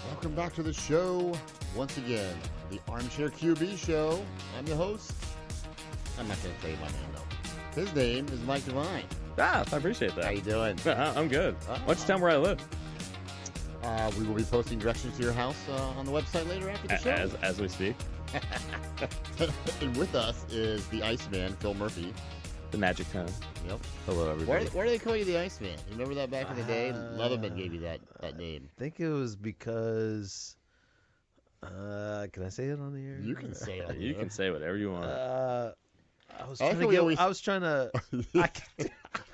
Welcome back to the show. Once again, the Armchair QB Show. I'm the host. I'm not going to tell you my name, though. His name is Mike Devine. I appreciate that. How you doing? I'm good. Why don't you tell me where I live? We will be posting directions to your house on the website later after the show. As we speak. And with us is the Iceman, Phil Murphy. The Magic Town. Yep. Hello, everybody. Why do they call you the Iceman? You remember that back in the day? Leatherman gave you that name. I think it was because... can I say it on the air? You can say it on the You air. can say whatever you want. I was trying to...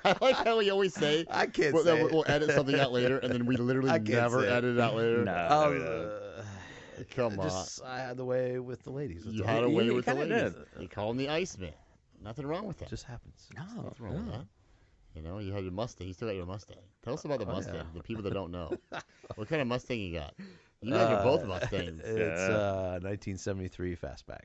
I like how we always say, I can't well, say it. we'll edit something out later, and then we literally I can't never say it. edit it out later. No. Come on. I had the way with the ladies. You had a way with the kinda ladies. did. You call him the Iceman. Nothing wrong with that. It just happens. No. Nothing wrong with that. You know, you had your Mustang. You still got your Mustang. Tell us about the Mustang, yeah. the people that don't know. What kind of Mustang you got? You guys are both Mustangs. It's a 1973 Fastback.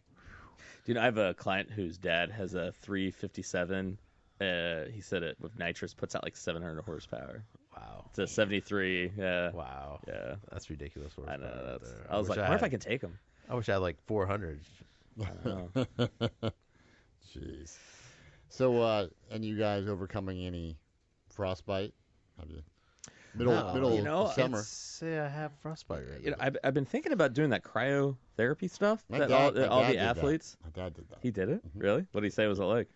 Do you know, I have a client whose dad has a 357. He said it with nitrous puts out like 700 horsepower. Wow. It's a 73. Yeah. Wow. Yeah. That's ridiculous. I know. horsepower That's, right there. I was like, I wonder if I could take him. I wish I had like 400. Jeez. So, and you guys overcoming any frostbite? Have you? Middle of summer. Can't say I have frostbite right You know, now. I've been thinking about doing that cryotherapy stuff. My That dad all did the that. athletes. My dad did that. He did it? Really? What did he say was it like?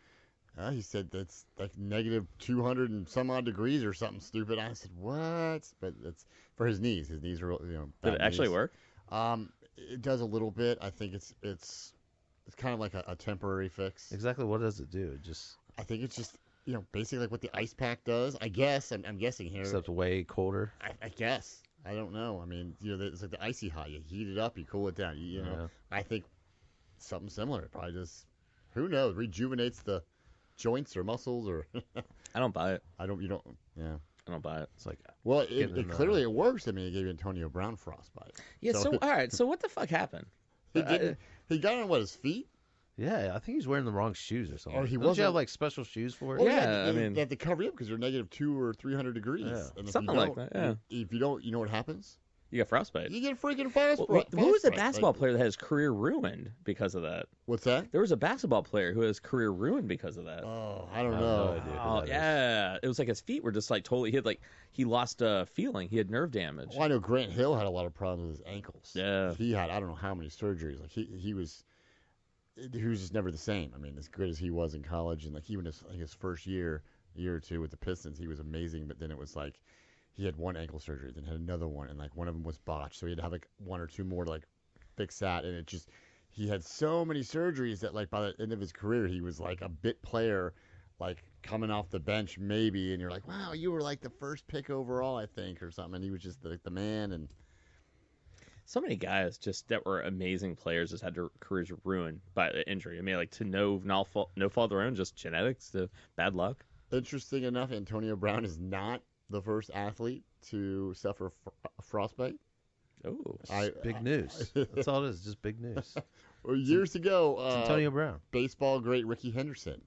He said that's like negative 200 and some odd degrees or something stupid. I said, what? But it's for his knees. His knees are, Did bad it actually knees. work? It does a little bit. I think it's kind of like a temporary fix. Exactly what does it do? It just I think it's just, basically like what the ice pack does. I guess. I'm guessing here. except way colder. I guess. I don't know. I mean, it's like the icy hot. You heat it up, you cool it down. You know, Yeah. I think something similar. It probably just, who knows, rejuvenates the joints or muscles or. I don't buy it. I don't buy it. It's like Well, getting it clearly it works. I mean, it gave Antonio Brown frostbite. Yeah, so all right. So what the fuck happened? He got on his feet. yeah, I think he's wearing the wrong shoes or something. Or he Don't you wasn't- have like special shoes for it? Oh, Yeah, I mean- they have to cover you up because they're negative 200 or 300 degrees. Yeah. And if Something you like don't- that, If you don't, you know what happens? You got frostbite. You get freaking frostbite. Who was the frostbite. basketball Like, player that had his career ruined because of that? What's that? There was a basketball player who had his career ruined because of that. Oh, I don't I have know. no idea who Oh that is. yeah, it was like his feet were just like totally. He lost feeling. He had nerve damage. Well, I know Grant Hill had a lot of problems with his ankles. Yeah. He had I don't know how many surgeries. Like he was just never the same. I mean, as good as he was in college, and like even his first year or two with the Pistons, he was amazing. But then it was like he had one ankle surgery, then had another one, and like one of them was botched, so he had to have like one or two more to like fix that, and it just he had so many surgeries that like by the end of his career, he was like a bit player, like coming off the bench maybe, and you're like, wow, you were like the first pick overall, I think, or something, and he was just the man. And So many guys just that were amazing players just had their careers ruined by the injury. I mean, like to no fault of their own, just genetics, to bad luck. interesting enough, Antonio Brown is not the first athlete to suffer frostbite. Oh, Big news. That's all it is. Just big news. Well, years ago, It's Antonio Brown. baseball great Ricky Henderson,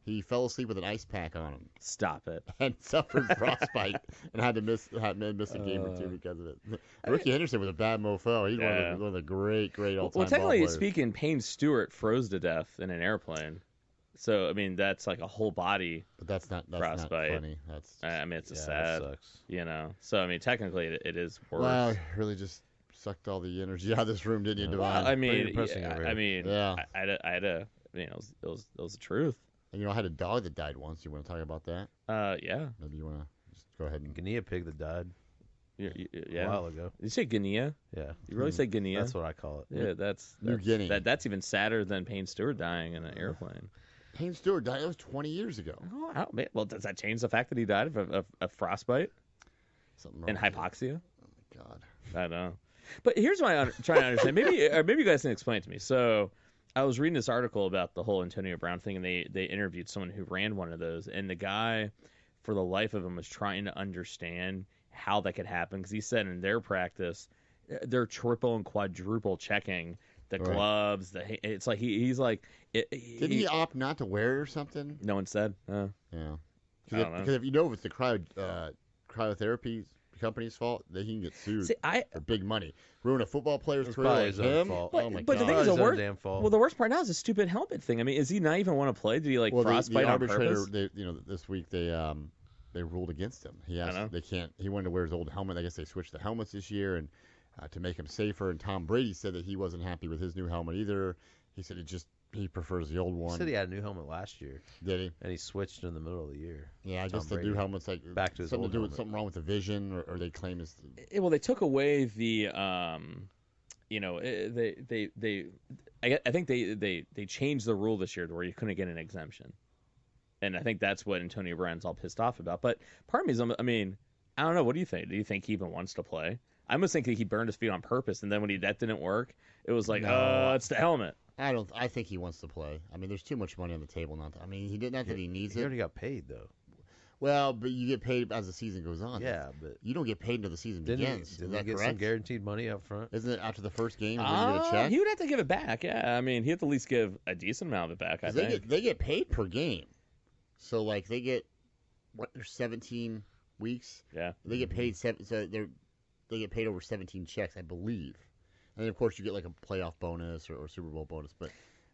he fell asleep with an ice pack on him stop it! and suffered frostbite and had to miss a game or two because of it. Ricky Henderson was a bad mofo. He's one of the great all-time Well, technically ball players. speaking, Payne Stewart froze to death in an airplane. So I mean, that's like a whole body. But that's not frostbite. funny. That's I mean, it's a Yeah, sad, that sucks. So I mean, technically, it is worse. wow, really just sucked all the energy out of this room, didn't you, Divine? Well, I mean, depressing over I here. mean, Yeah. I had a, it was the truth. And, I had a dog that died once. You want to talk about that? Yeah, Maybe you want to just go ahead and. Guinea pig that died yeah. a while ago. Did you say Guinea? Yeah. You really say Guinea? That's what I call it. Yeah, that's New Guinea. That's even sadder than Payne Stewart dying in an airplane. Payne Stewart died. That was 20 years ago. Oh, well, does that change the fact that he died of frostbite Something wrong and with it. hypoxia? Oh my God. I don't know. But here's what I'm trying to understand. Maybe you guys can explain it to me. So I was reading this article about the whole Antonio Brown thing, and they interviewed someone who ran one of those, and the guy, for the life of him, was trying to understand how that could happen, because he said in their practice, they're triple and quadruple checking the Right. gloves. It's like he's like. Didn't he opt not to wear it or something? No one said. Yeah. I don't know. Because if you know if it's the cryotherapy company's fault, they can get sued See, for big money. Ruin a football player's It's career probably like his own him. fault. Oh my but the god. thing is, His the own worst. damn fault. Well, the worst part now is the stupid helmet thing. I mean, does he not even want to play? Did he like Well, frostbite the on arbitrator, purpose? this week they ruled against him. He know. asked they can't. He wanted to wear his old helmet. I guess they switched the helmets this year and to make him safer. And Tom Brady said that he wasn't happy with his new helmet either. He said he prefers the old He one. said he had a new helmet last year, Did he? and he switched in the middle of the year. Yeah, I Tom guess the Brady. new helmet's like Back to his something old to do with helmet. something wrong with the vision, or they claim is. Well, they took away the I think they changed the rule this year to where you couldn't get an exemption, and I think that's what Antonio Brown's all pissed off about. But part of me is, I mean, I don't know. What do you think? Do you think he even wants to play? I must think that he burned his feet on purpose, and then when that didn't work, it was like, No. it's the helmet. I think he wants to play. I mean, there's too much money on the table not to. I mean, he did not that he needs He it. already got paid though. Well, but you get paid as the season goes on. Yeah, but You don't get paid until the season didn't begins. he, Is didn't that he get correct? some guaranteed money up front? Isn't it after the first game when you get a check? He would have to give it back. Yeah, I mean, he'd have to at least give a decent amount of it back. I 'Cause think. they get paid per game. So like they get there's 17 weeks. Yeah. They get paid they get paid over 17 checks, I believe. And then of course you get like a playoff bonus or Super Bowl bonus. But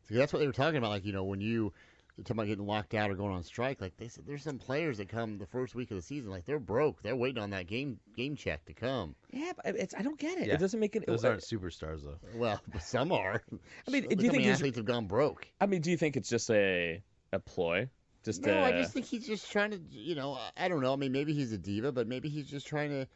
so that's what they were talking about. Like when you're talking about getting locked out or going on strike, like they said, there's some players that come the first week of the season, like they're broke. They're waiting on that game check to come. Yeah, but I don't get it. Yeah. It doesn't make it. Those aren't superstars though. Well, some are. I mean, Look do you how think many he's- athletes have gone broke? I mean, do you think it's just a ploy? Just No, I just think he's just trying to, I don't know. I mean, maybe he's a diva, but maybe he's just trying to.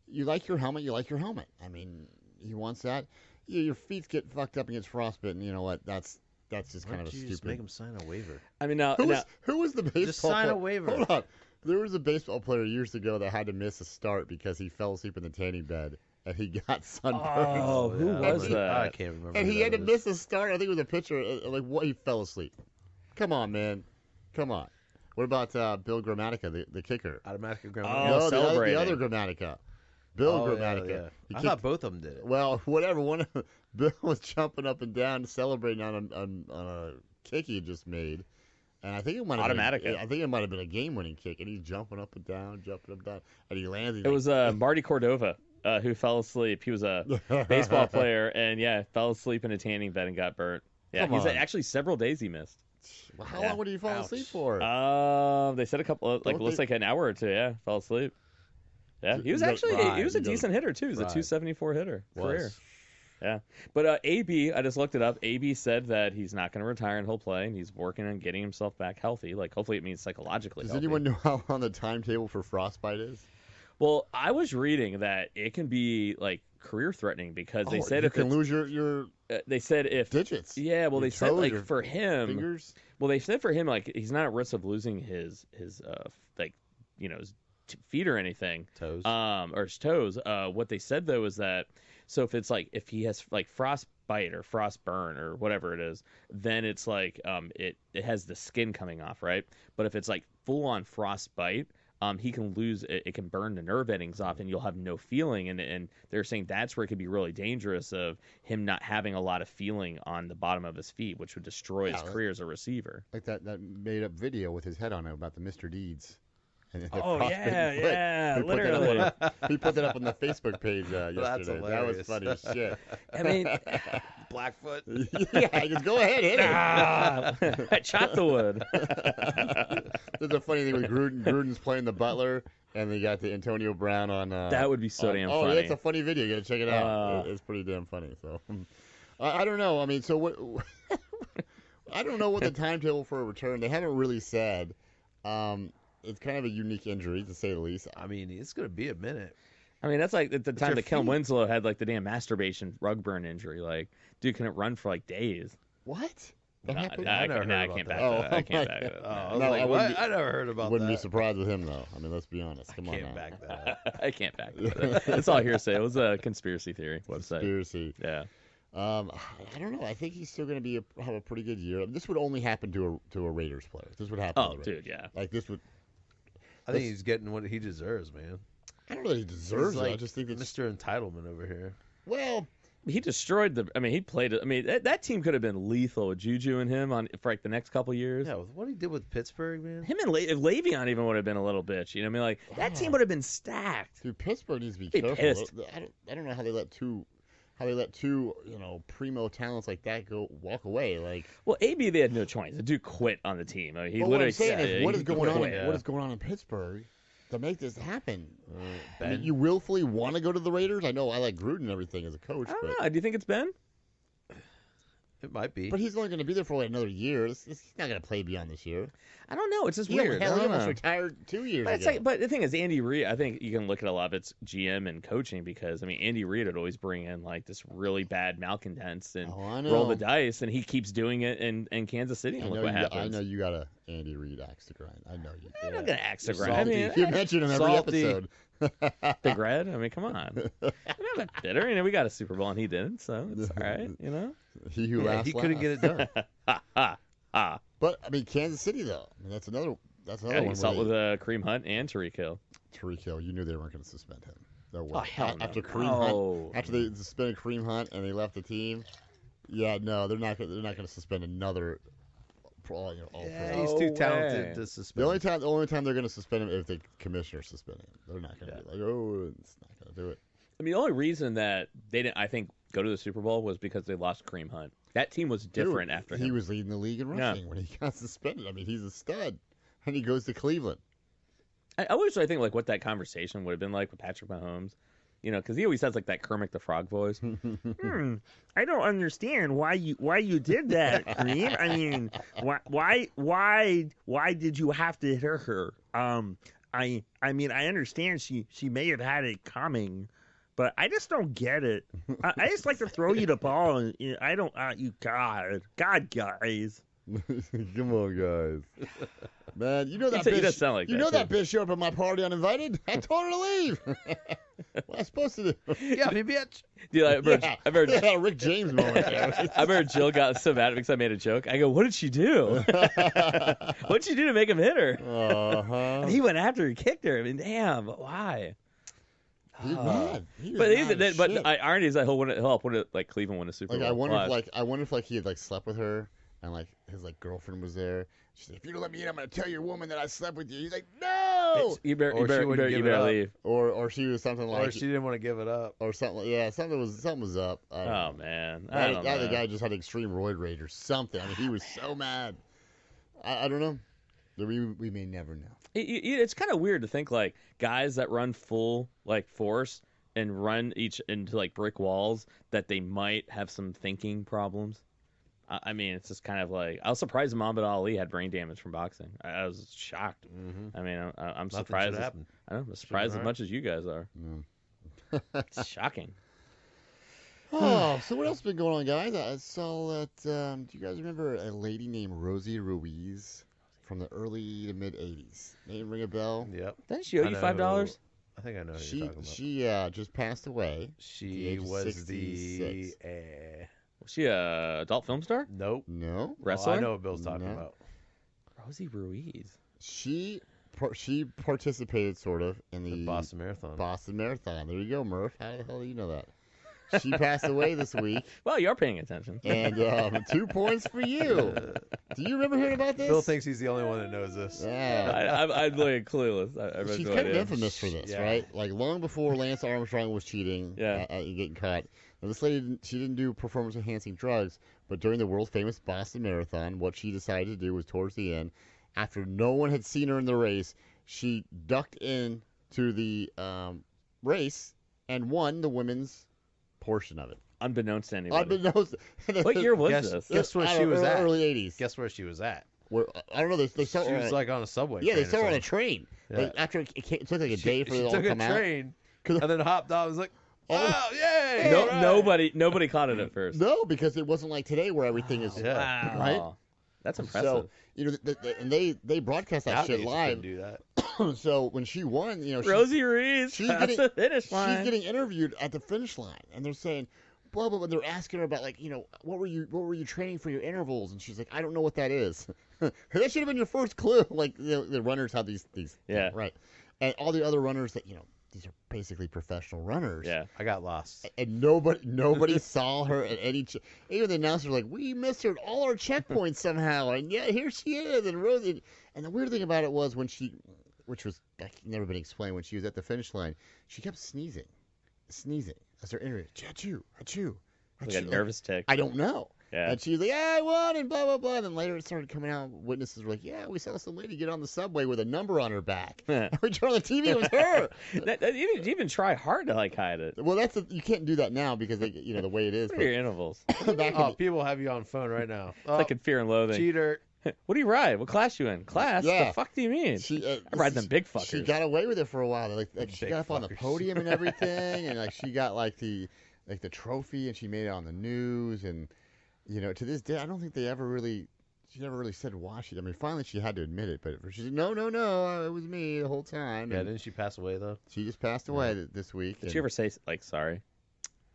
You like your helmet, you like your helmet. I mean, he wants that. Your feet get fucked up against frostbite, and you know what? That's just Why kind of don't a you just stupid. make him sign a waiver? I mean, now, Who was the baseball Just sign a player? waiver. Hold on. There was a baseball player years ago that had to miss a start because he fell asleep in the tanning bed and he got sunburned. Oh, who yeah, was I that? can't remember. And who he that had to is. miss a start. I think it was a pitcher. Like what? He fell asleep. Come on, man. Come on. What about Bill Gramatica, the kicker? Automatic Oh, grammar. No, the celebrating. other Gramatica. Bill Oh, yeah, Gramatica. yeah. He I kicked- thought both of them did it. Well, whatever. Bill was jumping up and down, celebrating on a kick he had just made, and I think it might have Automatica. Been, I think it might have been a game-winning kick, and he's jumping up and down, and he lands. It was Marty Cordova who fell asleep. He was a baseball player, and fell asleep in a tanning bed and got burnt. Yeah, Come he's on. actually several days he missed. How Yeah. long would he fall Ouch. asleep for? They said a couple, Don't looks they- like an hour or two. Yeah, fell asleep. Yeah, he was You go- actually right, he was a you go- decent hitter too. He was a right. 274 hitter career. Was. Yeah, but AB, I just looked it up. AB said that he's not going to retire and he'll play, and he's working on getting himself back healthy. Like hopefully it means psychologically. Does healthy. anyone know how long the timetable for frostbite is? Well, I was reading that it can be like career threatening because they said you if can it's- lose your they said if digits. yeah, well your they said toes, like your for him, fingers. well they said for him like he's not at risk of losing his like his feet or anything. Toes. Or his toes. What they said though is that so if he has like frostbite or frostburn or whatever it is, then it's like it has the skin coming off, right? But if it's like full on frostbite, he can lose it can burn the nerve endings off and you'll have no feeling, and they're saying that's where it could be really dangerous of him not having a lot of feeling on the bottom of his feet, which would destroy his Yeah, career as a receiver. Like that made up video with his head on it about the Mr. Deeds. And the Oh, frostbite yeah, foot. yeah, He put that up literally. on- He put that up on the Facebook page yesterday. That's That was hilarious. funny as shit. I mean, Blackfoot. Yeah, just go ahead, hit it. I chopped the wood. There's a funny thing with Gruden. Gruden's playing the butler, and they got the Antonio Brown on. That would be so damn Oh, funny. yeah, it's a funny video. You gotta check it out. It's pretty damn funny. So, I don't know. I mean, so what? I don't know what the timetable for a return. They haven't really said. It's kind of a unique injury, to say the least. I mean, it's gonna be a minute. I mean, that's like at the time your that Kellen feet. Winslow had like the damn masturbation rug burn injury. Like, dude couldn't run for like days. What? That happened? I never heard can't about back that. that. I Oh, can't my back that. Oh, I up. was No, like, I what? wouldn't be- I never heard about Wouldn't be that. surprised with him, though. I mean, let's be honest. Come on Can't now. back that up. I can't back that. It's all hearsay. It was a conspiracy theory website. Conspiracy. Yeah. I don't know. I think he's still going to have a pretty good year. This would only happen to a Raiders player. This would happen. Oh, to the Raiders. dude, yeah. Like this would. I think he's getting what he deserves, man. I don't know that he deserves He's it. I like just think it's Mr. Entitlement over here. well. he destroyed the. I mean, he played it. I mean, that team could have been lethal with Juju and him for like the next couple years. Yeah, with what he did with Pittsburgh, man. Him and if Le'Veon even would have been a little bitch. You know what I mean? Like that team would have been stacked. Dude, Pittsburgh needs to be Be careful. pissed. I don't know how they let two primo talents like that walk away. Like, Well, AB they had no choice. The dude quit on the team. I mean, he but what literally I'm saying said, is, what he is going on? quit. Yeah. What is going on in Pittsburgh to make this happen? I mean, Ben? you willfully want to go to the Raiders? I know I like Gruden and everything as a coach, I don't but know. Do you think it's Ben? It might be. but he's only going to be there for like another year. He's not going to play beyond this year. I don't know. It's just He weird. I don't almost know. retired 2 years But, it's ago. like, but the thing is, Andy Reid, I think you can look at a lot of it's GM and coaching because, I mean, Andy Reid would always bring in like this really bad malcontents and Oh, I know. roll the dice, and he keeps doing it in Kansas City, and look what happens. I know you got a Andy Reid axe to grind. I know you. I'm not going to axe the You're grind. I mean, you mention him every salty. episode. Big Red. I mean, come on. I'm not bitter. You know, we got a Super Bowl and he didn't, so it's all right. You know. He who Yeah, laughs he couldn't last. get it done. Ha ha ha. But I mean, Kansas City though. I mean, that's another Yeah, one. he saw it with Kareem Hunt and Tariq Hill. Tariq Hill. You knew they weren't going to suspend him. No way. Oh, hell no. After Kareem No. Hunt, after they suspended Kareem Hunt and they left the team. Yeah, no, they're not. They're not going to suspend another. All Yeah, pro. he's No too way. talented to suspend. The only time they're going to suspend him is if the commissioner suspend him. They're not going to be like, oh, it's not going to do it. I mean, the only reason that they didn't, I think, go to the Super Bowl was because they lost Kareem Hunt. That team was different Dude, after he him. was leading the league in Yeah. rushing when he got suspended. I mean, he's a stud, and he goes to Cleveland. I always I think like what that conversation would have been like with Patrick Mahomes, you know, because he always has like that Kermit the Frog voice. I don't understand why you did that, Kareem. I mean, why did you have to hit her? I mean, I understand she may have had it coming, but I just don't get it. I just like to throw you the ball, and I don't. You God, guys. Come on, guys. Man, you know that He bitch. does sound like you that, know that too. bitch showed up at my party uninvited. I told her to leave. What am I supposed to do? Yeah, me bitch. Dude, I remember, Yeah, a Rick James moment there. I remember Jill got so mad because I made a joke. I go, "What did she do? What did she do to make him hit her?" Uh-huh. He went after her, kicked her. I mean, damn, why? He's mad. He is But mad as shit. the irony is that he'll help when like Cleveland win a Super Like Bowl. I wonder Plus. if he had like slept with her and like his like girlfriend was there. She's like, if you don't let me in, I'm gonna tell your woman that I slept with you. He's like, no. You better, Or you she better, wouldn't you give it better up. leave. Or she was something Or like, she didn't want to give it up. or something. Yeah, something was up. I don't Oh know. man, I I don't think know. the guy just had extreme roid rage or something. I mean, he was so mad. I don't know. We may never know. It's kind of weird to think like guys that run full like force and run each into like brick walls that they might have some thinking problems. I mean, it's just kind of like I was surprised Muhammad Ali had brain damage from boxing. I was shocked. Mm-hmm. I mean, I'm Nothing surprised. should happen. I'm surprised as right. much as you guys are. No. It's shocking. Oh, so what else has been going on, guys? I saw that. Do you guys remember a lady named Rosie Ruiz from the early to mid '80s? Name ring a bell? Yep. Didn't she owe I you know. $5? I think I know who She you're talking about. just passed away. the She age of was 66. Was she a adult film star? Nope. No, Wrestler? Oh, I know what Bill's talking No. about. Rosie Ruiz. she participated sort of in The the Boston Marathon. Boston Marathon. There you go, Murph. How the hell do you know that? She passed away this week, Well, you're paying attention. and 2 points for you. Do you remember hearing about this? Bill thinks he's the only one that knows this. Yeah. I'm like clueless. I have She's no kind of idea. infamous for this, Yeah. right? Like long before Lance Armstrong was cheating, Yeah. getting caught. Now, this lady, she didn't do performance-enhancing drugs, but during the world-famous Boston Marathon, what she decided to do was towards the end, after no one had seen her in the race, she ducked in to the race and won the women's portion of it. Unbeknownst to anybody. Unbeknownst, What year was Guess- this? guess where I she don't know, was at? Early '80s. Guess where she was at? Where, I don't know. They saw She her was on- like on a subway. yeah, they train or saw her on a something. train. Yeah. Like, after it took like a day for she it all took to a come out. train 'Cause- and then hopped out. Was like, All the- oh yay! No, all right." nobody caught it at first. No, so it wasn't like today where everything is Yeah. Wow. right. That's impressive. So you know, and they broadcast that Nowadays shit you live. couldn't do that. So when she won, you know, Rosie Ruiz she's past getting- the finish line. she's getting interviewed at the finish line, and they're saying, blah blah blah. They're asking her about like, you know, what were you training for your intervals? And she's like, I don't know what that is. That should have been your first clue. Like, you know, the runners have these Yeah. right, and all the other runners that, you know, these are basically professional runners. Yeah. I got lost. And nobody saw her at any. Even the announcers were like, we missed her at all our checkpoints somehow, and yeah, here she is. And Rosie. And the weird thing about it was when she, which was never been explained, when she was at the finish line, she kept sneezing as her interview. Achoo, achoo, Like a nervous tick. I don't know. Yeah. And she was like, yeah, I won, and blah, blah, blah. And then later it started coming out. Witnesses were like, yeah, we saw some lady get on the subway with a number on her back. We turned on the TV, it was her. You even try hard to hide it. Well, you can't do that now because the way it is. What are your intervals? People have you on phone right now. It's like in Fear and Loathing. Cheater. What do you ride? What class you in? Class? Yeah. The fuck do you mean? I ride them big fuckers. She got away with it for a while. Like she Big got up on the fuckers. podium and everything, and she got the trophy, and she made it on the news, and to this day, I don't think she never really said why she. I mean, finally she had to admit it, but she said, no, it was me the whole time. Yeah, And didn't she pass away though? she just passed away this week. Did she ever say sorry?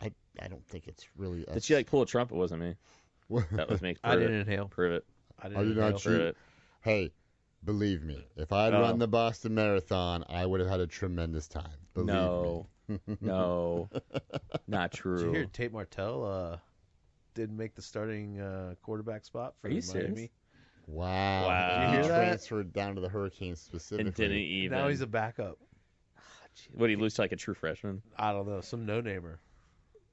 I don't think it's really. Did she pull a trump? It wasn't me. That was me. I Prove didn't it. inhale. Prove it. I Oh, didn't you're not inhale. Prove it. Hey, believe me, if I'd Oh. run the Boston Marathon, I would have had a tremendous time. Believe No. me. No. Not Did you true. hear Tate Martell didn't make the starting quarterback spot for Are you Miami? serious? Wow. Wow. He Did you hear that? transferred down to the Hurricanes specifically. And didn't even. Now he's a backup. What, he lose to like a true freshman? I don't know, some no-namer.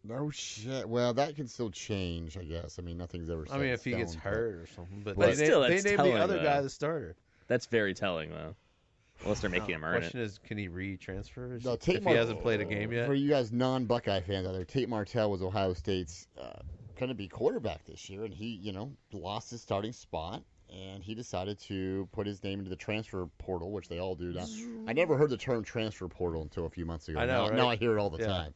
No shit. Well, that can still change, I guess. I mean, nothing's ever set I mean, in if he gets stone, but- hurt or something. But But they, still, they that's named telling, the other though. guy the starter. That's very telling, though. Unless they're making him earn Question it. is, can he re-transfer No, Tate if he hasn't played a game yet? For you guys non-Buckeye fans out there, Tate Martell was Ohio State's going to be quarterback this year, and he, lost his starting spot, and he decided to put his name into the transfer portal, which they all do now. I never heard the term transfer portal until a few months ago. I know, Now right? I hear it all the Yeah. time.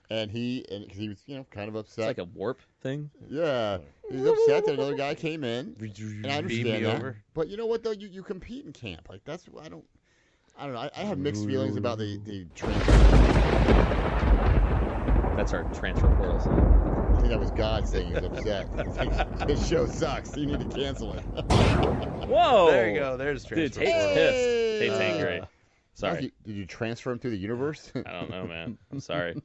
And he was, kind of It's upset. like a warp thing. Yeah, he was upset that another guy came in, and I Beam understand me that. over. But you know what though, you compete in camp. Like that's I don't know. I have mixed feelings about the transfer. That's our transfer portal song. I think that was God saying he was upset. He's like, this show sucks. You need to cancel it. Whoa! There you go. There's transfer. Dude, Tate's portal. pissed. Tate's angry. Sorry. Did you transfer him through the universe? I don't know, man. I'm sorry.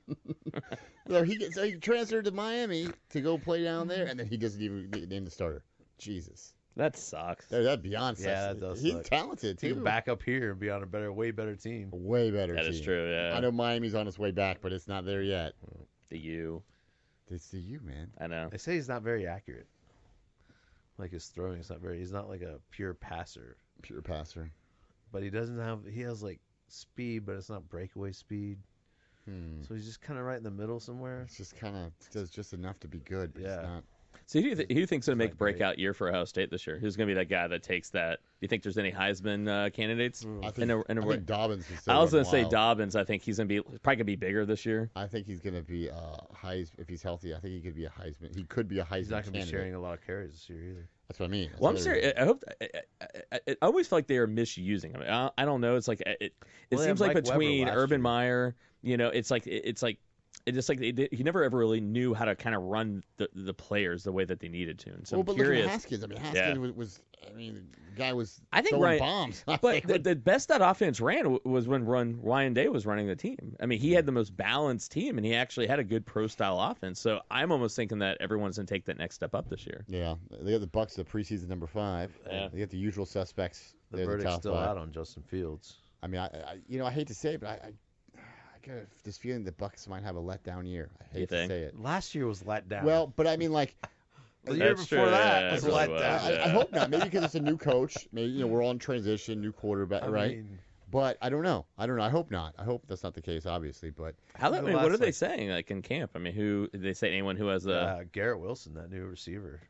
So he transferred to Miami to go play down there, and then he doesn't even get named the starter. Jesus, That sucks. that'd be beyond. Yeah, that does He's suck. talented He too. can back up here and be on a way better team. Way better. That is team. true, yeah. I know Miami's on its way back, but it's not there yet. The U. It's the U, man. I know. They say he's not very accurate. Like his throwing is not very. He's not like a pure passer, Pure passer. but he doesn't have. He has like speed, but it's not breakaway speed. So he's just kind of right in the middle somewhere. It's just kind of does just enough to be good, but Yeah. it's not. So who do you think's going to make a not great. breakout year for Ohio State this year? Who's going to be that guy that takes that? Do you think there's any Heisman candidates? I think, In a I way- think Dobbins is still I was going going to say wild. Dobbins. I think he's going to be probably going to be bigger this year. I think he's going to be Heisman if he's healthy. I think he could be a Heisman. He could be a Heisman He's not going to be candidate. sharing a lot of carries this year either. That's what I mean. Well, I'm That's what I serious. I hope. I always feel like they are misusing him. I don't know. It's like it Well, they seems had like Mike Weber between last Urban year. Meyer, he never ever really knew how to kind of run the players the way that they needed to. And so well, I'm but curious. look at Haskins. I mean, Haskins Yeah. was. I mean, the guy was. I think throwing Ryan- bombs. But the best that offense ran was when Ryan Day was running the team. I mean, he had the most balanced team, and he actually had a good pro-style offense. So I'm almost thinking that everyone's going to take that next step up this year. Yeah, they got the Bucks, the preseason number 5. Yeah. They got the usual suspects. The They're verdict's top still 5. out on Justin Fields. I mean, I hate to say it, but I got this feeling the Bucks might have a letdown year. I You hate to think? say it. Last year was let down. Well, but I mean, like, the year That's before true, that yeah, was it really let was, down. yeah. I hope not. Maybe because it's a new coach. Maybe we're all in transition, new quarterback, I right? mean, But I don't know. I hope not. I hope that's not the case, obviously. But How? I The mean, what last, are they like- saying? Like in camp? I mean, who did they say? Anyone who has a Garrett Wilson, that new receiver,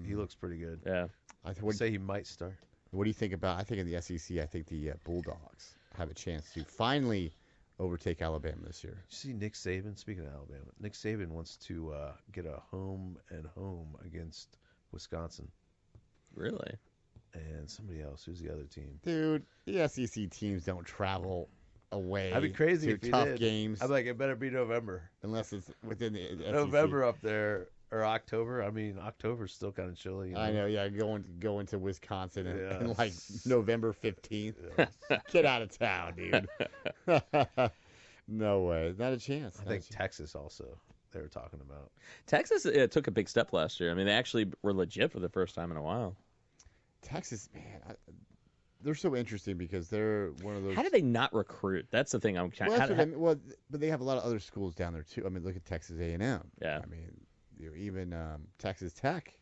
he looks pretty good. yeah? I I'd say he might start. what do you think about? I think in the SEC, I think the Bulldogs have a chance to finally overtake Alabama this year. Did you see Nick Saban? Speaking of Alabama, Nick Saban wants to get a home against Wisconsin Really? and somebody else. Who's the other team? Dude, the SEC teams don't travel away. That'd be crazy to if he tough did. games I'm like, it better be November. unless it's within the SEC. November up there or October. I mean, October's still kind of chilly. You know? I know, yeah, going to Wisconsin Yeah. in like November 15th. Get out of town, dude. No way. Not a chance. I Not a think chance. Texas also they were talking about. Texas took a big step last year. I mean, they actually were legit for the first time in a while. Texas, man, they're so interesting because they're one of those. How do they not recruit? That's the thing I'm trying. Well, that's what I mean. Well, but they have a lot of other schools down there too. I mean, look at Texas A&M. Yeah. I mean, even Texas Tech.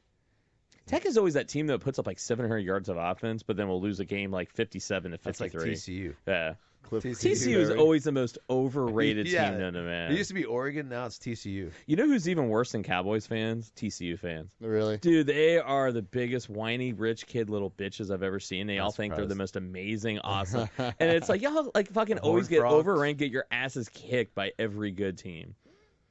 Tech is always that team that puts up like 700 yards of offense, but then will lose a game like 57 to That's 53. like TCU. Yeah. TCU, TCU is baby. always the most overrated Yeah. team known to man. It used to be Oregon, now it's TCU. You know who's even worse than Cowboys fans? TCU fans. Really? Dude, they are the biggest whiny rich kid little bitches I've ever seen. They all think they're the surprised. most amazing, awesome. And it's like, y'all like fucking always Horned get Frogs. overranked, get your asses kicked by every good team.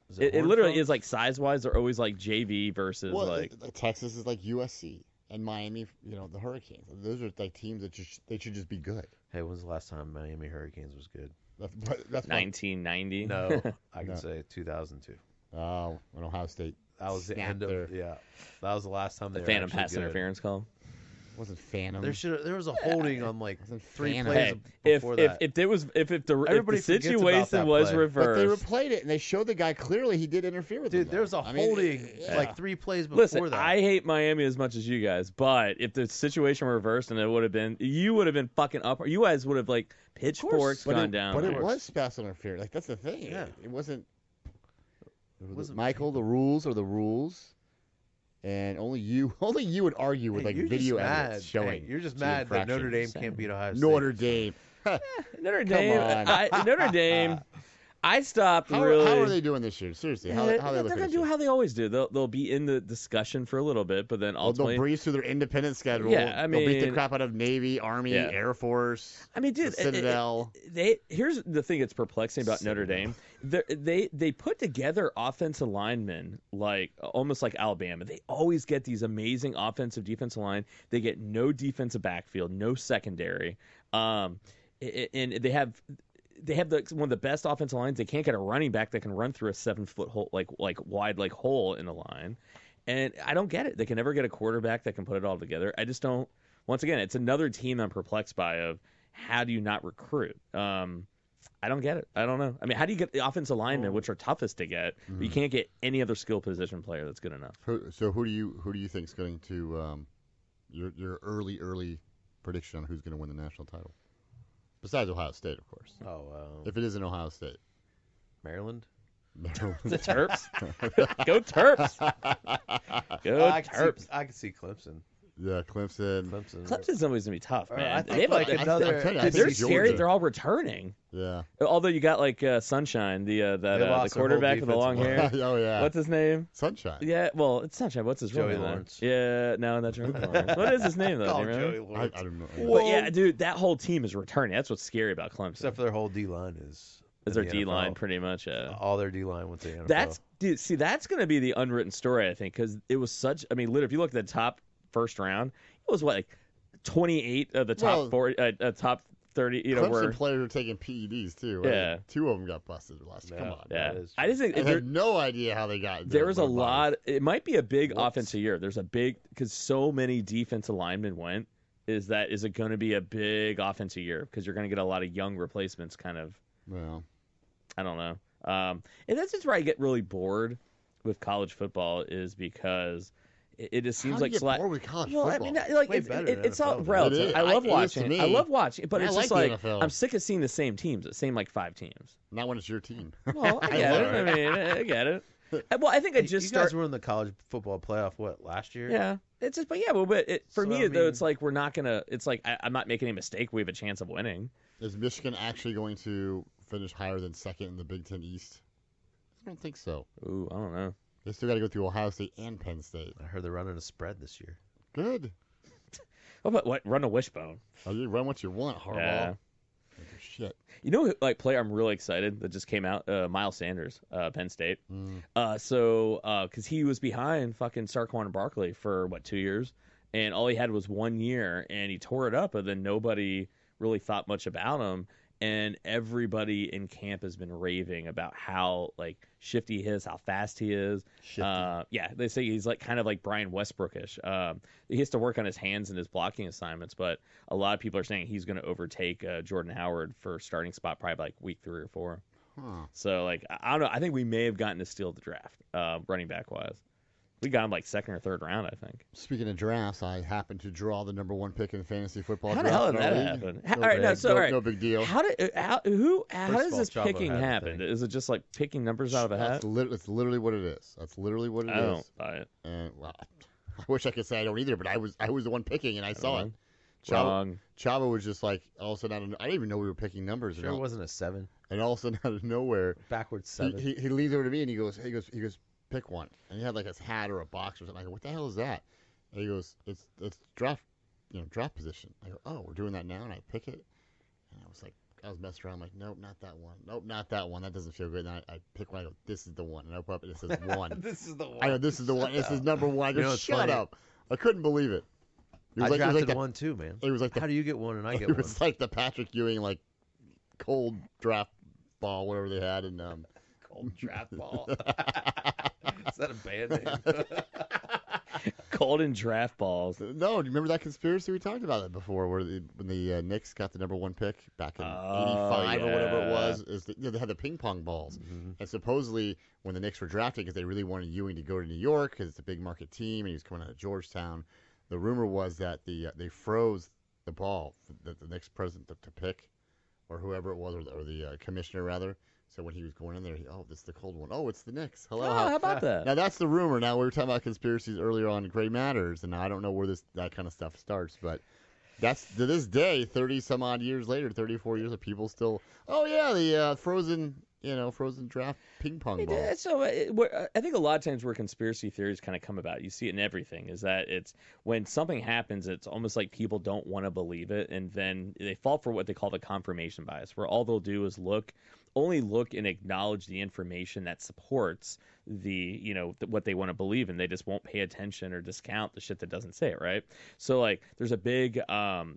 Is It Horned literally Frogs? is like size-wise, they're always like JV versus Well, like... Texas is like USC and Miami. The Hurricanes. Those are like teams that they should just be good. Hey, when's the last time Miami Hurricanes was good? That's 1990. No, I can No. say 2002. Oh, when Ohio State. That was the snapped end of their- That was the last time they The were Phantom actually pass good. interference call. Wasn't Phantom. There was a holding on like Wasn't 3 Phantom. plays Hey, if before that. if the Everybody forgets about situation that was play. But they reversed, replayed it and they showed the guy clearly he did interfere with Dude, him. there was a holding like 3 plays before listen, that. I hate Miami as much as you guys, but if the situation were reversed and it would have been, you would have been fucking up. You guys would have like pitchforks but gone it, down. But there. it was special interference. Like that's the thing. Yeah. It wasn't. wasn't- Michael, the rules are the rules, and only you would argue with Hey, like you're video just evidence mad. showing. Hey, you're just the mad that infraction. Notre Dame Sad. can't beat Ohio State. Notre Dame. Notre Dame. on. Notre Dame. I stopped How, really. how are they doing this year? Seriously, how they they're looking gonna this do year? how they always do. They'll be in the discussion for a little bit, but then Well, they'll ultimately, breeze through their independent schedule. Yeah, I they'll beat the mean- crap out of Navy, Army, Yeah. Air Force. I mean, dude, the Citadel. here's the thing that's perplexing about Notre Dame. They put together offensive linemen like almost like Alabama. They always get these amazing offensive defensive line. They get no defensive backfield, no secondary, and they have one of the best offensive lines. They can't get a running back that can run through a 7-foot hole, like wide like hole in the line. And I don't get it. They can never get a quarterback that can put it all together. I just don't. Once again, it's another team I'm perplexed by. Of how do you not recruit? I don't get it. I don't know. I mean, how do you get the offensive linemen, which are toughest to get, but you can't get any other skill position player that's good enough? So who do you think is going to your early prediction on who's going to win the national title? Besides Ohio State, of course. If it isn't Ohio State. Maryland. The Terps. Go Terps. Go Terps. I could see Clemson. Yeah, Clemson. Clemson's always gonna be tough, I man. think They have like a- another. I tell you, I dude, think they're Georgia. scary. They're all returning. Yeah. Although you got like Sunshine, the lost their whole quarterback with the long defensive hair. Oh yeah. What's his name? Sunshine? Yeah, well, it's Sunshine. What's his real Joey name? Lawrence. Yeah, no, that's Joey Lawrence. What is his name though? Do Call you him remember? Joey I Lawrence. don't know. Whoa. But yeah, dude, that whole team is returning. That's what's scary about Clemson. Except for their whole D line is Is in their the D line NFL. pretty much? All their D line went to the NFL. That's dude. See, that's going to be the unwritten story, I think, because it was such. I mean, literally, if you look at the top first round, it was what like 28 of the top Well, 40, top 30. You know, Clemson were players are taking PEDs too. Right? Yeah. 2 of them got busted last. Come Yeah. on. yeah. that is I just think I there, have no idea how they got. there was a their bodies. lot. It might be a big Whoops. offensive year. There's a big because so many defensive linemen went. Is it going to be a big offensive year because you're going to get a lot of young replacements? Kind of. Well, I don't know. And that's just where I get really bored with college football is because it just seems how do like you get bored with college well, I football? mean, like Way it's, better than it's all NFL, relative. It is. I love It is watching. to me. I love watching, but I it's like just the like NFL. I'm sick of seeing the same teams, the same like 5 teams. not when it's your team. Well, I get it. I mean, I get it. Well, I think I Hey, just you start. guys were in the college football playoff last year? Yeah, it's just, but yeah, well, but for So, me I though, mean- it's like we're not gonna. It's like I'm not making any mistake. We have a chance of winning. Is Michigan actually going to finish higher than second in the Big Ten East? I don't think so. Ooh, I don't know. They still got to go through Ohio State and Penn State. I heard they're running a spread this year. Good. Oh, but what? Run a wishbone. Oh, you run what you want, Harbaugh. Yeah. Like your shit. You know, like player I'm really excited that just came out. Miles Sanders, Penn State. Because he was behind fucking Saquon Barkley for 2 years, and all he had was 1 year, and he tore it up, and then nobody really thought much about him. And everybody in camp has been raving about how like shifty he is, how fast he is. Shifty. Yeah, they say he's like kind of like Brian Westbrookish. He has to work on his hands and his blocking assignments, but a lot of people are saying he's going to overtake Jordan Howard for starting spot probably by, like week 3 or 4. Huh. So like I don't know. I think we may have gotten to steal the draft, running back wise. We got him like second or third round, I think. Speaking of drafts, I happened to draw the number 1 pick in the fantasy football How the draft. hell did in our that league. happen? No, All right, no, big- so no, all right. no big deal. How does all, this Chavo picking had the happen? thing. Is it just like picking numbers out of a hat? That's literally what it is. That's literally what it I is. don't buy it. And well, I wish I could say I don't either, but I was the one picking and I saw it. Wrong. Chavo was just like all of a sudden I didn't even know we were picking numbers. Sure, it wasn't a 7. And all of a sudden out of nowhere, Backwards 7. he leans over to me and he goes, pick one. And he had like his hat or a box or something. I go, what the hell is that? And he goes, it's draft, draft position. I go, oh, we're doing that now, and I pick it. And I was like, I was messing around. I'm like, nope, not that one. Nope, not that one. That doesn't feel good. And I pick one. I go, this is the one. And I open up and it says 1. This is the one. I go, this is the one. This is number 1. I go, You know, it's shut funny. up. I couldn't believe it. It I was drafted the, one too, man. It was like How do you get one and I get it one? was like the Patrick Ewing like cold draft ball, whatever they had, and Cold draft ball. Is that a band name? Cold and draft balls. No, do you remember that conspiracy? We talked about it before, where when the Knicks got the number 1 pick back in '85 or whatever it was. They had the ping pong balls, and supposedly when the Knicks were drafting, because they really wanted Ewing to go to New York because it's a big market team, and he was coming out of Georgetown. The rumor was that they froze the ball for the Knicks president to pick, or whoever it was, or the commissioner rather. So when he was going in there, this is the cold one. Oh, it's the Knicks. Hello. Oh, how about that? Now that's the rumor. Now we were talking about conspiracies earlier on in Gray Matters, and I don't know where that kind of stuff starts, but that's to this day, 30 some odd years later, 34 years of people still. Oh yeah, the frozen draft ping pong ball. Yeah, so I think a lot of times where conspiracy theories kind of come about, you see it in everything, is that it's when something happens, it's almost like people don't want to believe it, and then they fall for what they call the confirmation bias, where all they'll do is only look and acknowledge the information that supports what they want to believe, and they just won't pay attention or discount the shit that doesn't say it, right? So like there's a big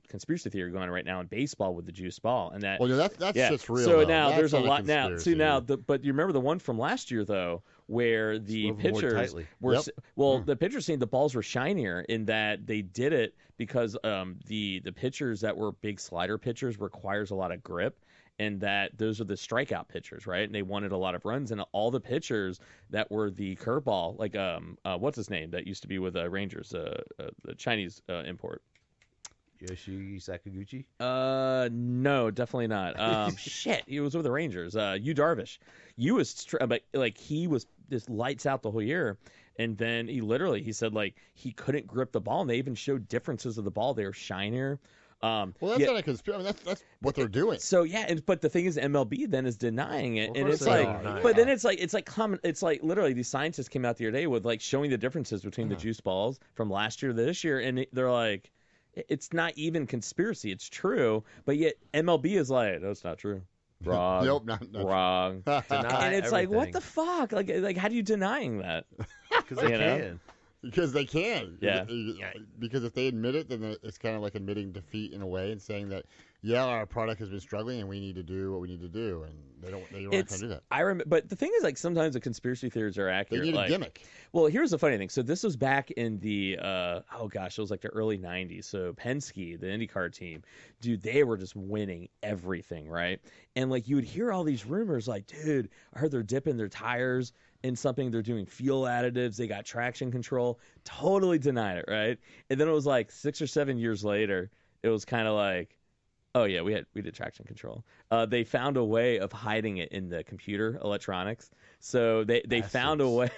conspiracy theory going on right now in baseball with the juice ball, and that that's just real. So though. now That's there's a not lot now. conspiracy. See now, but you remember the one from last year though, where the Move 'em more pitchers tightly. were Yep. the pitchers saying the balls were shinier in that they did it because the pitchers that were big slider pitchers requires a lot of grip. And that those are the strikeout pitchers, right? And they wanted a lot of runs, and all the pitchers that were the curveball, like what's his name that used to be with the Rangers, the Chinese import. Yoshi Sakaguchi? No, definitely not. Shit, he was with the Rangers. Yu Darvish. Yu was, but like he was just lights out the whole year. And then he said like he couldn't grip the ball, and they even showed differences of the ball. They were shinier. Well, that's not a conspiracy. I mean, that's what they're doing. So yeah, but the thing is, MLB then is denying it, Well, of and course it's they like, are. but then it's like common. It's like literally these scientists came out the other day with like showing the differences between the juice balls from last year to this year, and they're like, it's not even conspiracy. It's true, but yet MLB is like, no, it's not true. Wrong. Nope, not wrong. Deny And it's like, what everything. the fuck? Like, how do you denying that? Because they You know? can. Because they can. Yeah. Because if they admit it, then it's kind of like admitting defeat in a way and saying that, yeah, our product has been struggling and we need to do what we need to do, and they don't want to do that. I remember, but the thing is, like, sometimes the conspiracy theories are They accurate. need a like, gimmick. Well, here's the funny thing. So this was back in the it was like the early '90s. So Penske, the IndyCar team, dude, they were just winning everything, right? And like you would hear all these rumors, like, dude, I heard they're dipping their tires in something. They're doing fuel additives. They got traction control. Totally denied it, right? And then it was like 6 or 7 years later, it was kind of like, oh yeah, we did traction control. They found a way of hiding it in the computer electronics. So they found a way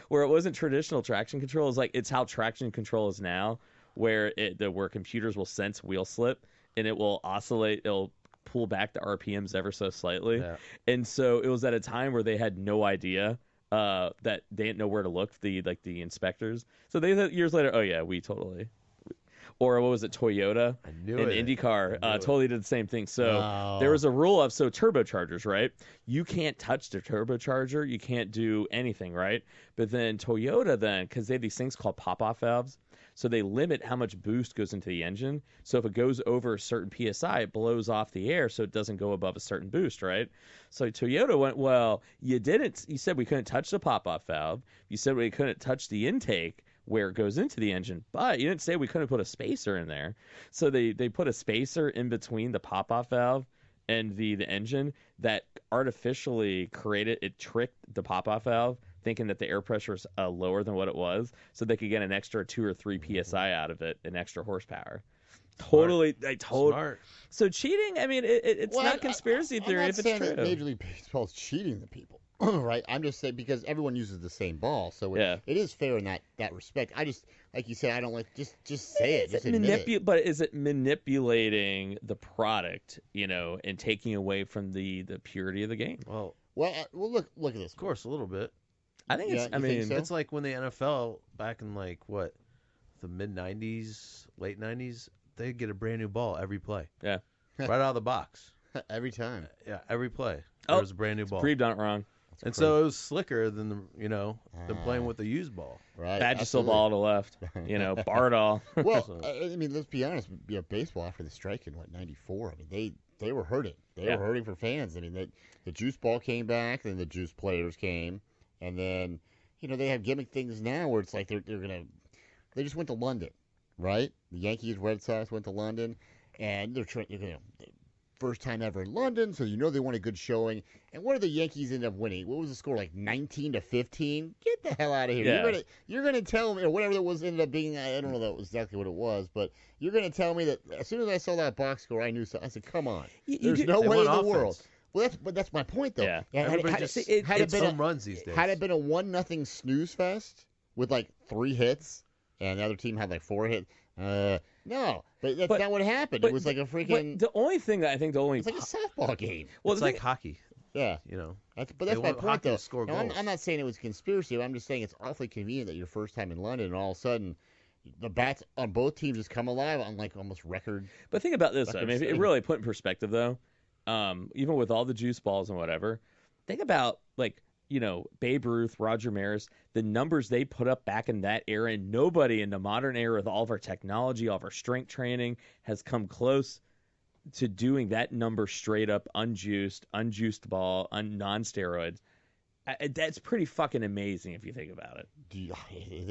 where it wasn't traditional traction control. It's how traction control is now, where where computers will sense wheel slip and it will oscillate. It'll pull back the RPMs ever so slightly. Yeah. And so it was at a time where they had no idea that they didn't know where to look. The inspectors. So they said years later, oh yeah, we totally. Or what was it, Toyota I knew and it. IndyCar I knew it. totally did the same thing. So Wow. there was a rule of turbochargers, right? You can't touch the turbocharger. You can't do anything, right? But then Toyota because they have these things called pop-off valves. So they limit how much boost goes into the engine. So if it goes over a certain PSI, it blows off the air so it doesn't go above a certain boost, right? So Toyota went, well, you said we couldn't touch the pop-off valve. You said we couldn't touch the intake where it goes into the engine, but you didn't say we couldn't put a spacer in there. So they put a spacer in between the pop-off valve and the engine that artificially tricked the pop-off valve, thinking that the air pressure is lower than what it was, so they could get an extra 2 or 3 psi out of it, an extra horsepower. Totally, Smart. So cheating, I mean, it's Well, not conspiracy theory I'm if not it's saying true. that Major League Baseball is cheating the people, right? I'm just saying because everyone uses the same ball, so it is fair in that respect. I just, like you said, I don't like just say it. Just admit it. But is it manipulating the product, and taking away from the purity of the game? Well, Look at this. of course, a little bit. I think it's. Yeah, I you think mean, so? It's like when the NFL back in the mid '90s, late '90s, they'd get a brand new ball every play. Yeah. Right out of the box. Every time. Yeah, every play. Oh, There was a brand new ball. Preve done it wrong. And so it was slicker than than playing with the used ball. Right. Badger still absolutely. ball to left. Bardall. Well, I mean, let's be honest. Baseball after the strike in '94. I mean, they were hurting. They were hurting for fans. I mean, the juice ball came back, then the juice players came, and then they have gimmick things now where it's like they just went to London, right? The Yankees, Red Sox went to London, and they're trying. First time ever in London, so they want a good showing. And what did the Yankees end up winning? What was the score, like 19-15? Get the hell out of here! Yeah. You're gonna tell me, or whatever it was ended up being. I don't know that was exactly what it was, but you're gonna tell me that as soon as I saw that box score, I knew. So I said, "Come on, there's no They way in want the offense. world." Well, that's my point though. Yeah. Everybody had just it hits been home runs these days. had it been a 1-0 snooze fest with like 3 hits, and the other team had like 4 hits. No, but that's not what happened. It was like a freaking. But the only thing that I think It's like a softball game. well, It's the like thing- hockey. Yeah. But that's my want point, hockey though. to score Now, goals. I'm not saying it was a conspiracy. I'm just saying it's awfully convenient that your first time in London, and all of a sudden, the bats on both teams just come alive on like almost record. But think about this. I mean, if it setting. really put in perspective, though, even with all the juice balls and whatever, think about Babe Ruth, Roger Maris, the numbers they put up back in that era. And nobody in the modern era, with all of our technology, all of our strength training, has come close to doing that number straight up, unjuiced ball, non-steroids. That's pretty fucking amazing if you think about it. It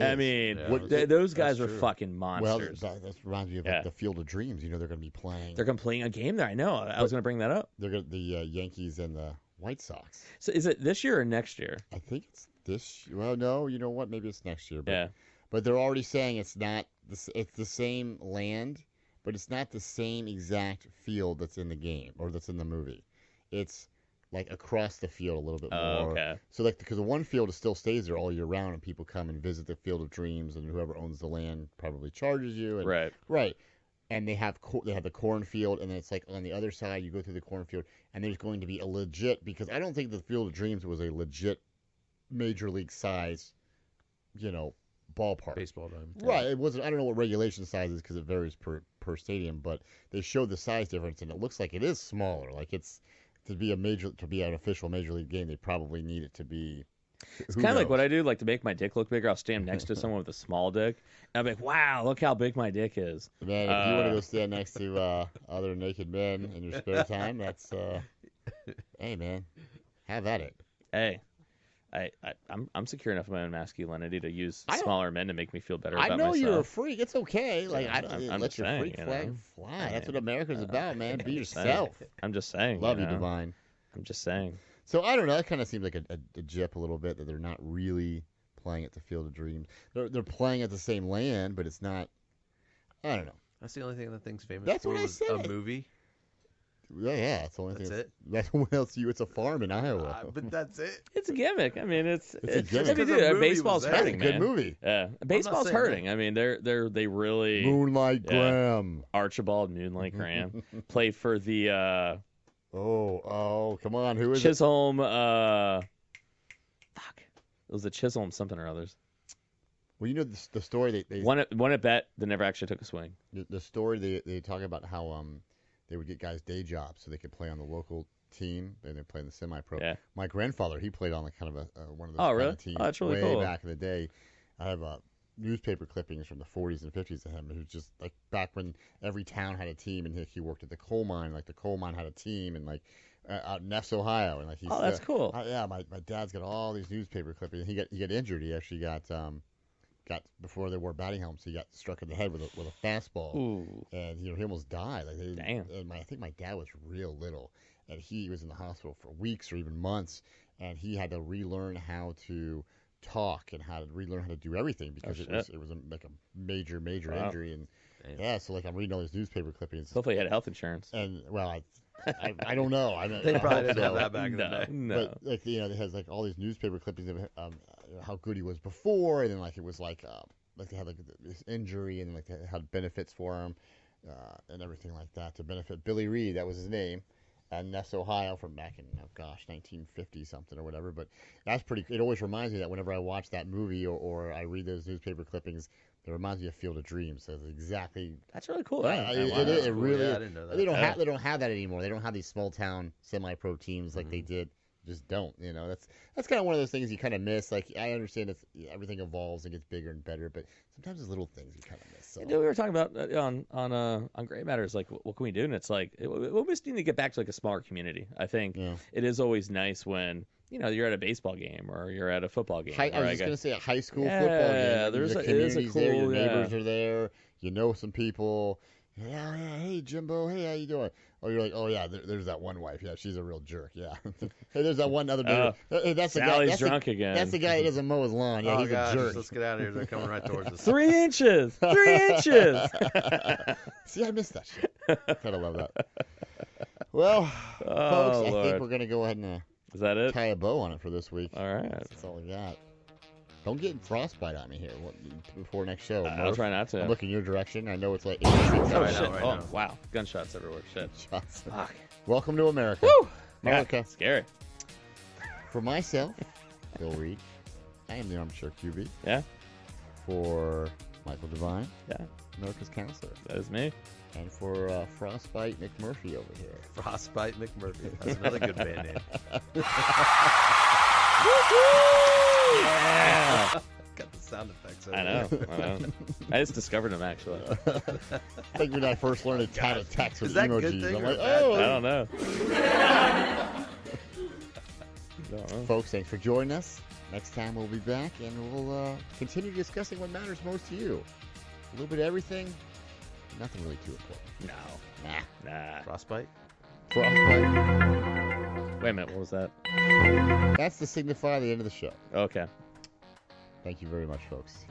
I is. mean, Yeah. those guys are true. fucking Well, monsters. that reminds me of like the Field of Dreams. They're going to be playing. They're going to play a game there. I know. I was going to bring that up. They're the Yankees and the White Sox. So is it this year or next year? I think it's this. Well, no, you know what? Maybe it's next year. But, Yeah. But they're already saying it's not. It's the same land, but it's not the same exact field that's in the game or that's in the movie. It's like across the field a little bit Oh, more. okay. So because the one field still stays there all year round, and people come and visit the Field of Dreams, and whoever owns the land probably charges you. And, Right. Right. And they have the cornfield, and then it's like on the other side, you go through the cornfield, and there's going to be a legit, because I don't think the Field of Dreams was a legit major league size, ballpark. Baseball time. Right. It wasn't. I don't know what regulation size is because it varies per stadium, but they showed the size difference, and it looks like it is smaller. Like it's to be an official major league game, they probably need it to be. It's kind of like what I do, like to make my dick look bigger. I'll stand next to someone with a small dick, and I'm like, "Wow, look how big my dick is." Man, if you want to go stand next to other naked men in your spare time, that's hey man, have at it. Hey, I'm secure enough in my own masculinity to use I don't- smaller men to make me feel better I about know myself. you're a freak. It's okay. Like Yeah, I don't I'm let just your saying, freak flag fly. That's what America's about, man. Be just saying. yourself. I'm just saying. Love you, know? Divine. I'm just saying. So I don't know. That kind of seems like a jip a little bit that they're not really playing at the Field of Dreams. They're playing at the same land, but it's not. I don't know. That's the only thing that thing's famous That's for. what I was said. A movie. Yeah, that's the only That's thing. it? That's what else you. It's a farm in Iowa. But that's it. It's a gimmick. I mean, it's a gimmick. I mean, Because the dude, movie baseball's was there. That's a hurting, good man. movie. Yeah, baseball's saying hurting. that. I mean, they really Moonlight Yeah. Graham. Archibald Moonlight Graham played for the Oh, come on. Who is it? Chisholm. Fuck, it was the Chisholm something or others. Well, you know the story they One at bat that never actually took a swing. the story they talk about how they would get guys day jobs so they could play on the local team and they play in the semi-pro. Yeah. My grandfather, he played on like kind of one of those Oh, kind really? of teams Oh, that's really way cool. back in the day. I have newspaper clippings from the 40s and 50s of him. It was just like back when every town had a team, and he worked at the coal mine. Like the coal mine had a team, and like out in Neffs, Ohio, and like he's. Oh, that's cool. Yeah, my dad's got all these newspaper clippings. He got injured. He actually got before they wore batting helmets, he got struck in the head with a fastball, and he almost died. Like Damn. And I think my dad was real little, and he was in the hospital for weeks or even months, and he had to relearn how to talk and how to relearn how to do everything because it was like a major injury. And yeah, so like I'm reading all these newspaper clippings. Hopefully he had health insurance. And well, I don't know. They probably didn't have that back in the day. No. But like it has like all these newspaper clippings of how good he was before, and then like it was like they had like this injury, and like they had benefits for him, and everything like that to benefit Billy Reed. That was his name. And Ness, Ohio, from back in 1950 something or whatever. But that's pretty. It always reminds me that whenever I watch that movie or I read those newspaper clippings, it reminds me of Field of Dreams. So it's exactly. That's really cool. It really. Yeah, I didn't know that. They don't have that anymore. They don't have these small town semi-pro teams like they did. Just don't. That's kind of one of those things you kind of miss. Like I understand everything evolves and gets bigger and better, but sometimes there's little things you kind of miss. So. We were talking about on Great Matters, like what can we do? And it's like we almost need to get back to like a smaller community. I think it is always nice when you're at a baseball game or you're at a football game. I was just gonna say a high school football game. Yeah, It is a cool. There, your neighbors are there. You know some people. Yeah, hey Jimbo, hey, how you doing? Oh, you're like, oh yeah, there's that one wife. Yeah, she's a real jerk. Yeah. Hey, there's that one other neighbor. Hey, that's the guy. Sally's drunk again. That's the guy who doesn't mow his lawn. Yeah, he's a jerk. Let's get out of here. They're coming right towards us. 3 inches. 3 inches. See, I missed that shit. Kind of love that. Well, folks, I think we're gonna go ahead and is that it? tie a bow on it for this week. All right. That's all we got. Don't get frostbite on me here before next show. I'll try not to. I'm looking your direction. I know it's like. Oh, shit. Right Oh, now. wow. Gunshots everywhere. Shit. Shots. Fuck. Welcome to America. Woo! America. Yeah, scary. For myself, Bill Reed, I am the Armchair QB. Yeah. For Michael Devine, Yeah. America's Counselor. That is me. And for Frostbite McMurphy over here. Frostbite McMurphy. That's another good band name. Yeah. Got the sound effects. I know. I just discovered them actually. I think when I first learned to type text with Is that a emojis, good thing I'm or like, a bad oh. I don't know. Folks, thanks for joining us. Next time we'll be back and we'll continue discussing what matters most to you. A little bit of everything, nothing really too important. Nah. Frostbite? Frostbite. Wait a minute. What was that? That's to signify the end of the show. Okay. Thank you very much, folks.